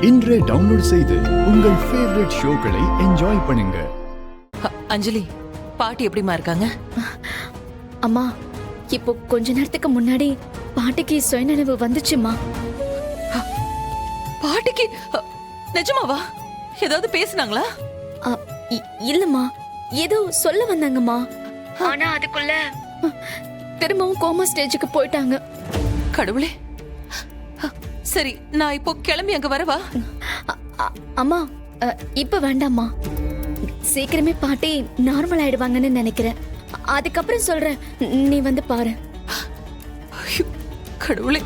இன்றே டவுன்லோட் செய்து உங்கள் ஃபேவரட் ஷோக்களை என்ஜாய் பண்ணுங்க. அஞ்சலி, பாட்டி எப்படிமா இருக்காங்க? அம்மா, இப்போ கொஞ்ச நேரத்துக்கு முன்னாடி பாட்டிக்கு சுயநினைவு வந்துச்சுமா. பாட்டிக்கு நிஜமாவா? ஏதாவது பேசுனாங்களா? இல்லம்மா, ஏதோ சொல்ல வந்தாங்கம்மா. ஆனா அதுக்குள்ள திரும்பவும் கோமா ஸ்டேஜுக்கு போயிட்டாங்க. கடவுளே. சரி, நான் இப்போ கிளம்பி அங்க வரவா? அம்மா, இப்ப வேண்டாம்மா. சீக்கிரமே பாட்டி நார்மல் ஆயிடுவாங்கன்னு நினைக்கிறேன். அதுக்கப்புறம் சொல்றேன், நீ வந்து பாரு. கடவுளே.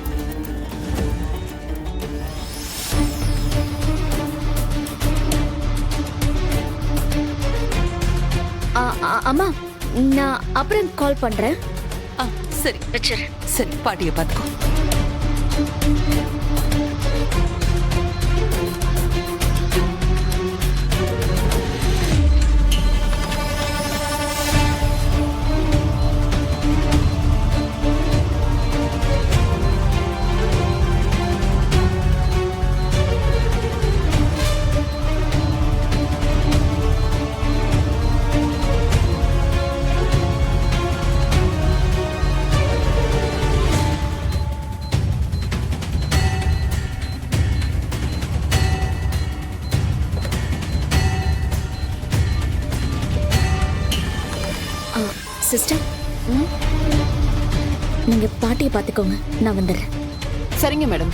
அம்மா, நான் அப்புறம் கால் பண்றேன். சரி வச்சிரு. சரி, பாட்டியை பார்த்துக்கோ. சிஸ்டர், நீங்க பாட்டியை பார்த்துக்கோங்க, நான் வந்துடுறேன். சரிங்க மேடம்.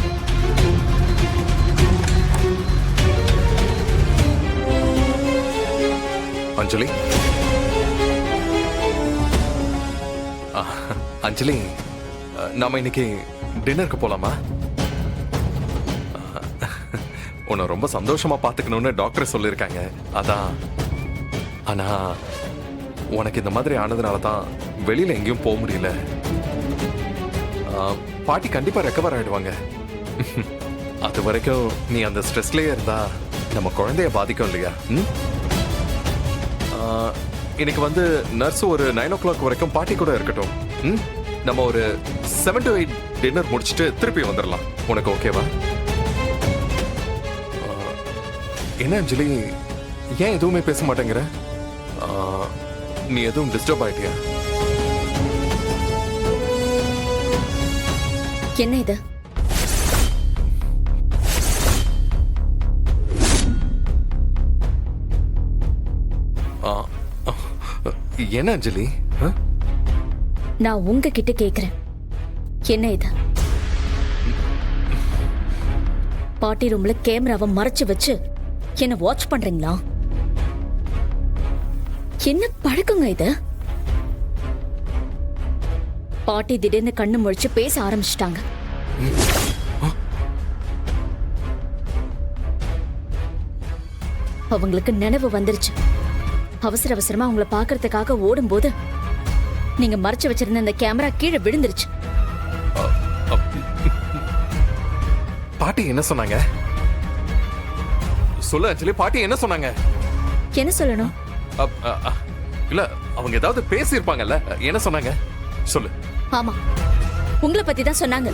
அஞ்சலி, அஞ்சலி, நாம இன்னைக்கு டின்னருக்கு போலாமா? உன்னை ரொம்ப சந்தோஷமா பாத்துக்கணும்னு டாக்டர் சொல்லியிருக்காங்க, அதான். ஆனா உனக்கு இந்த மாதிரி ஆனதுனால தான் வெளியில எங்கேயும் போக முடியல. பாட்டி கண்டிப்பா ரெக்கவர் ஆயிடுவாங்க. அது வரைக்கும் நீ அந்த ஸ்ட்ரெஸ்லயே இருந்தா நம்ம குழந்தைய பாதிக்கும் இல்லையா? இன்னைக்கு வந்து நர்ஸ் ஒரு 9 o'clock வரைக்கும் பாட்டி கூட இருக்கட்டும். நம்ம ஒரு 7 to 8 டின்னர் முடிச்சுட்டு திருப்பி வந்துடலாம். உனக்கு ஓகேவா? என்ன அஞ்சலி, ஏன் எதுவுமே பேச மாட்டேங்கிற? நீ எதுவும் டிஸ்டர்ப் ஆயிட்டியா? என்ன இது? என்ன அஞ்சலி? நான் உங்ககிட்ட கேக்குறேன், என்ன இது? பாட்டி ரூம்ல கேமராவை மறைச்சு வச்சு என்ன வாட்ச் பண்றீங்களா? என்ன பழக்கங்க இது? பாட்டி திடீர்னு கண்ணு முழிச்சு பேச ஆரம்பிச்சிட்டாங்க. அவங்களுக்கு நினைவு வந்துருச்சு. அவசர அவசரமா அவங்கள பாக்குறதுக்காக ஓடும்போது நீங்க மறைச்சு வச்சிருந்த அந்த கேமரா கீழே விழுந்துருச்சு. பாட்டி என்ன சொன்னாங்க? சொல்லு அஞ்சலி, பாட்டி என்ன சொன்னாங்க? என்ன சொல்லணும்? இல்ல, அவங்க ஏதாவது பேசி இருப்பாங்கல்ல, என்ன சொன்னாங்க? சொல்லு. ஆமா, உங்களை பத்தி தான் சொன்னாங்க.